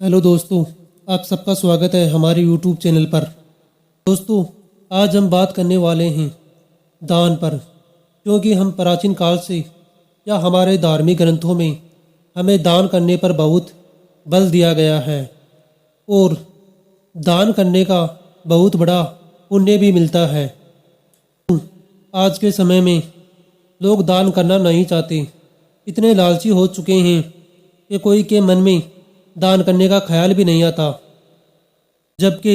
Hello दोस्तों, आप सबका स्वागत है हमारे यूट्यूब चैनल पर। दोस्तों, आज हम बात करने वाले हैं दान पर, क्योंकि हम प्राचीन काल से या हमारे धार्मिक ग्रंथों में हमें दान करने पर बहुत बल दिया गया है और दान करने का बहुत बड़ा पुण्य भी मिलता है। आज के समय में लोग दान करना नहीं चाहते, इतने लालची हो चुके हैं कि कोई के मन में दान करने का ख्याल भी नहीं आता। जबकि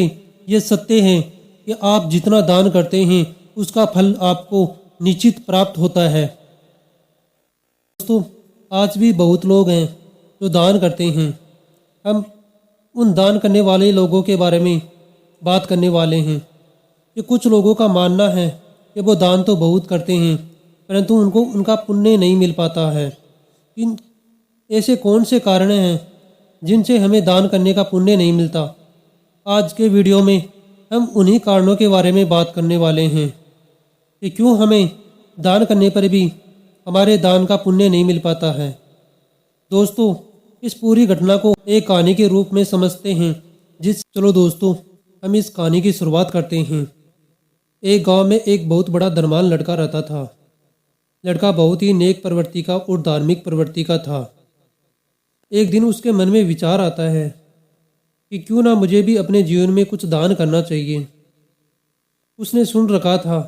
ये सत्य है कि आप जितना दान करते हैं उसका फल आपको निश्चित प्राप्त होता है। दोस्तों, आज भी बहुत लोग हैं जो दान करते हैं। हम उन दान करने वाले लोगों के बारे में बात करने वाले हैं कि कुछ लोगों का मानना है कि वो दान तो बहुत करते हैं परंतु उनको उनका पुण्य नहीं मिल पाता है। इन ऐसे कौन से कारण हैं जिनसे हमें दान करने का पुण्य नहीं मिलता? आज के वीडियो में हम उन्हीं कारणों के बारे में बात करने वाले हैं कि क्यों हमें दान करने पर भी हमारे दान का पुण्य नहीं मिल पाता है। दोस्तों, इस पूरी घटना को एक कहानी के रूप में समझते हैं। चलो दोस्तों, हम इस कहानी की शुरुआत करते हैं। एक गांव में एक बहुत बड़ा धनवान लड़का रहता था। लड़का बहुत ही नेक प्रवृत्ति का और धार्मिक प्रवृत्ति का था। एक दिन उसके मन में विचार आता है कि क्यों ना मुझे भी अपने जीवन में कुछ दान करना चाहिए। उसने सुन रखा था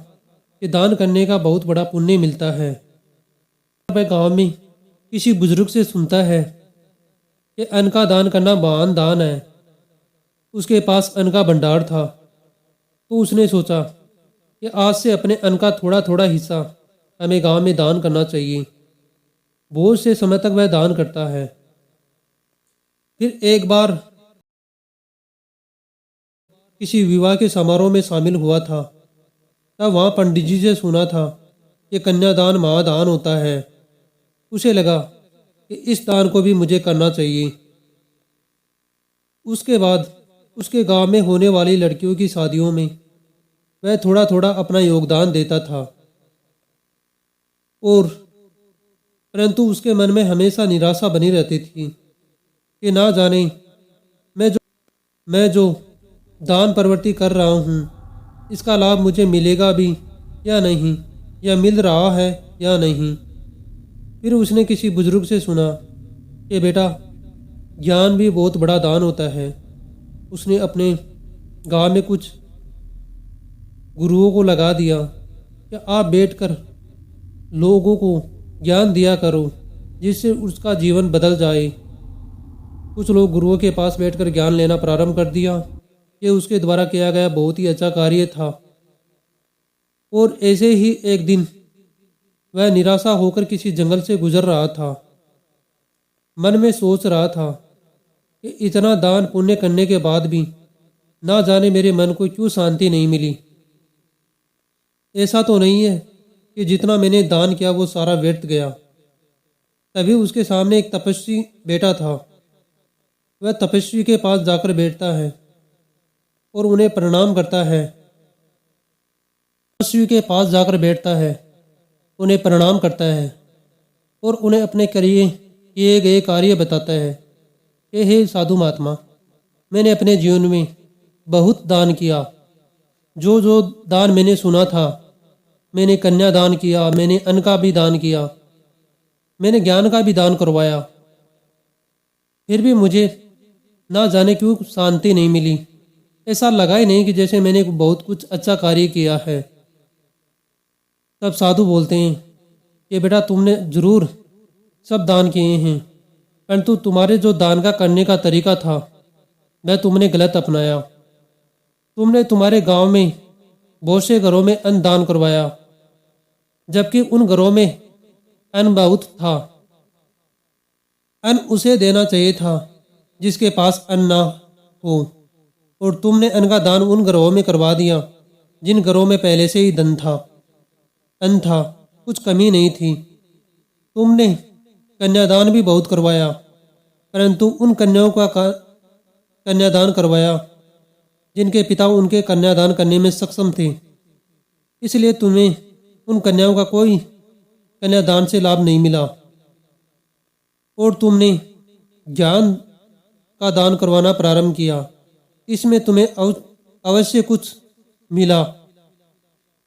कि दान करने का बहुत बड़ा पुण्य मिलता है। वह गांव में किसी बुजुर्ग से सुनता है कि अन्न का दान करना महान दान है। उसके पास अन्न का भंडार था, तो उसने सोचा कि आज से अपने अन्न का थोड़ा थोड़ा हिस्सा हमें गांव में दान करना चाहिए। बहुत से समय तक वह दान करता है। फिर एक बार किसी विवाह के समारोह में शामिल हुआ था। तब वहाँ पंडित जी से सुना था कि कन्यादान महादान होता है। उसे लगा कि इस दान को भी मुझे करना चाहिए। उसके बाद उसके गांव में होने वाली लड़कियों की शादियों में वह थोड़ा थोड़ा अपना योगदान देता था और परंतु उसके मन में हमेशा निराशा बनी रहती थी कि ना जाने मैं जो दान प्रवृत्ति कर रहा हूँ इसका लाभ मुझे मिलेगा भी या नहीं, या मिल रहा है या नहीं। फिर उसने किसी बुजुर्ग से सुना कि बेटा, ज्ञान भी बहुत बड़ा दान होता है। उसने अपने गांव में कुछ गुरुओं को लगा दिया कि आप बैठकर लोगों को ज्ञान दिया करो जिससे उसका जीवन बदल जाए। कुछ लोग गुरुओं के पास बैठकर ज्ञान लेना प्रारंभ कर दिया। ये उसके द्वारा किया गया बहुत ही अच्छा कार्य था। और ऐसे ही एक दिन वह निराशा होकर किसी जंगल से गुजर रहा था। मन में सोच रहा था कि इतना दान पुण्य करने के बाद भी ना जाने मेरे मन को क्यों शांति नहीं मिली। ऐसा तो नहीं है कि जितना मैंने दान किया वो सारा व्यर्थ गया। तभी उसके सामने एक तपस्वी बैठा था। वह तपस्वी के पास जाकर बैठता है और उन्हें प्रणाम करता है। तपस्वी के पास जाकर बैठता है, उन्हें प्रणाम करता है और उन्हें अपने किए गए कार्य बताता है कि हे साधु महात्मा, मैंने अपने जीवन में बहुत दान किया। जो जो दान मैंने सुना था, मैंने कन्यादान किया, मैंने अन्न का भी दान किया, मैंने ज्ञान का भी दान करवाया। फिर भी मुझे ना जाने क्यों शांति नहीं मिली। ऐसा लगा ही नहीं कि जैसे मैंने बहुत कुछ अच्छा कार्य किया है। तब साधु बोलते हैं कि बेटा, तुमने जरूर सब दान किए हैं, परंतु तुम्हारे जो दान का करने का तरीका था वह तुमने गलत अपनाया। तुमने तुम्हारे गांव में बहुत से घरों में अन्न दान करवाया, जबकि उन घरों में अन्न बहुत था। अन्न उसे देना चाहिए था जिसके पास अन्न ना हो, और तुमने अन्न का दान उन घरों में करवा दिया जिन घरों में पहले से ही अन्न था, कुछ कमी नहीं थी। तुमने कन्यादान भी बहुत करवाया, परंतु उन कन्याओं का कन्यादान करवाया जिनके पिता उनके कन्यादान करने में सक्षम थे। इसलिए तुम्हें उन कन्याओं का कोई कन्यादान से लाभ नहीं मिला। और तुमने ज्ञान का दान करवाना प्रारंभ किया। इसमें तुम्हें अवश्य कुछ मिला।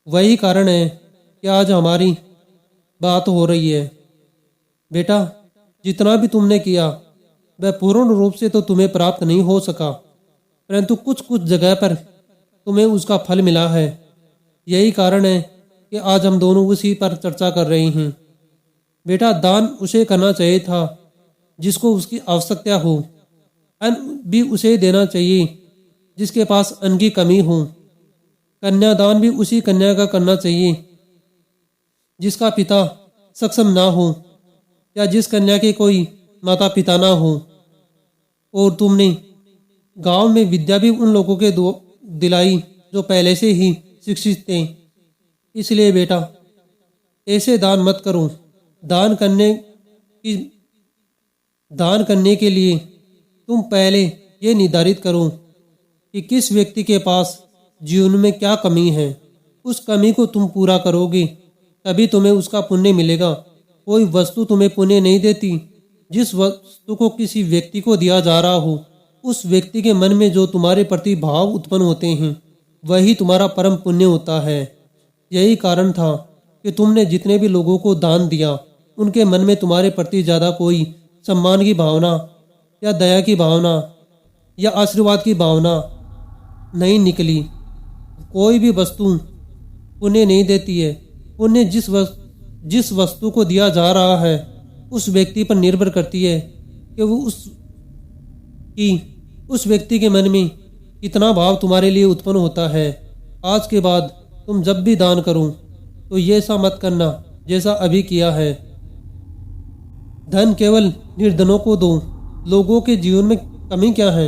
वही कारण है कि आज हमारी बात हो रही है। बेटा, जितना भी तुमने किया वह पूर्ण रूप से तो तुम्हें प्राप्त नहीं हो सका, परंतु कुछ कुछ जगह पर तुम्हें उसका फल मिला है। यही कारण है कि आज हम दोनों उसी पर चर्चा कर रहे हैं। बेटा, दान उसे करना चाहिए था जिसको उसकी आवश्यकता हो। अन्न भी उसे देना चाहिए जिसके पास अन्न की कमी हो। कन्यादान भी उसी कन्या का करना चाहिए जिसका पिता सक्षम ना हो या जिस कन्या के कोई माता पिता ना हो। और तुमने गांव में विद्या भी उन लोगों के दिलाई जो पहले से ही शिक्षित थे। इसलिए बेटा, ऐसे दान मत करो। दान करने के लिए तुम पहले ये निर्धारित करो कि किस व्यक्ति के पास जीवन में क्या कमी है। उस कमी को तुम पूरा करोगे तभी तुम्हें उसका पुण्य मिलेगा। कोई वस्तु तुम्हें पुण्य नहीं देती। जिस वस्तु को किसी व्यक्ति को दिया जा रहा हो, उस व्यक्ति के मन में जो तुम्हारे प्रति भाव उत्पन्न होते हैं वही तुम्हारा परम पुण्य होता है। यही कारण था कि तुमने जितने भी लोगों को दान दिया उनके मन में तुम्हारे प्रति ज़्यादा कोई सम्मान की भावना या दया की भावना या आशीर्वाद की भावना नहीं निकली। कोई भी वस्तु पुण्य नहीं देती है। पुण्य जिस वस्तु को दिया जा रहा है उस व्यक्ति पर निर्भर करती है कि उस व्यक्ति के मन में कितना भाव तुम्हारे लिए उत्पन्न होता है। आज के बाद तुम जब भी दान करो तो ये सा मत करना जैसा अभी किया है। धन केवल निर्धनों को दो। लोगों के जीवन में कमी क्या है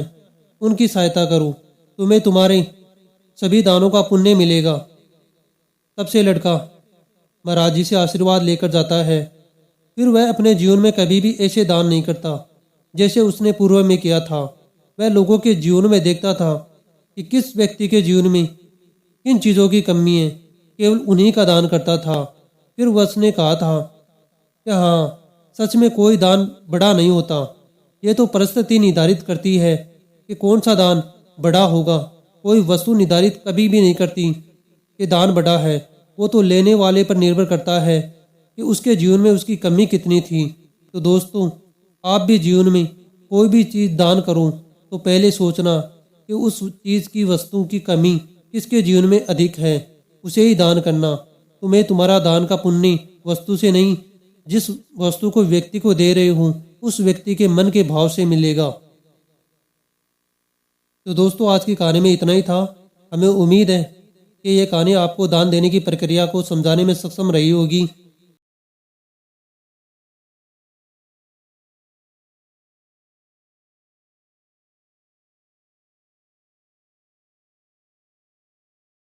उनकी सहायता करो, तुम्हें तुम्हारे सभी दानों का पुण्य मिलेगा। तब से लड़का महाराज जी से आशीर्वाद लेकर जाता है। फिर वह अपने जीवन में कभी भी ऐसे दान नहीं करता जैसे उसने पूर्व में किया था। वह लोगों के जीवन में देखता था कि किस व्यक्ति के जीवन में किन चीज़ों की कमी है, केवल उन्हीं का दान करता था। फिर वह उसने कहा था कि हाँ, सच में कोई दान बड़ा नहीं होता। ये तो परिस्थिति निर्धारित करती है कि कौन सा दान बड़ा होगा। कोई वस्तु निर्धारित कभी भी नहीं करती कि दान बड़ा है। वो तो लेने वाले पर निर्भर करता है कि उसके जीवन में उसकी कमी कितनी थी। तो दोस्तों, आप भी जीवन में कोई भी चीज़ दान करो तो पहले सोचना कि उस चीज़ की वस्तु की कमी किसके जीवन में अधिक है, उसे ही दान करना। तुम्हें तुम्हारा दान का पुण्य वस्तु से नहीं, जिस वस्तु को व्यक्ति को दे रहे हो उस व्यक्ति के मन के भाव से मिलेगा। तो दोस्तों, आज की कहानी में इतना ही था। हमें उम्मीद है कि यह कहानी आपको दान देने की प्रक्रिया को समझाने में सक्षम रही होगी।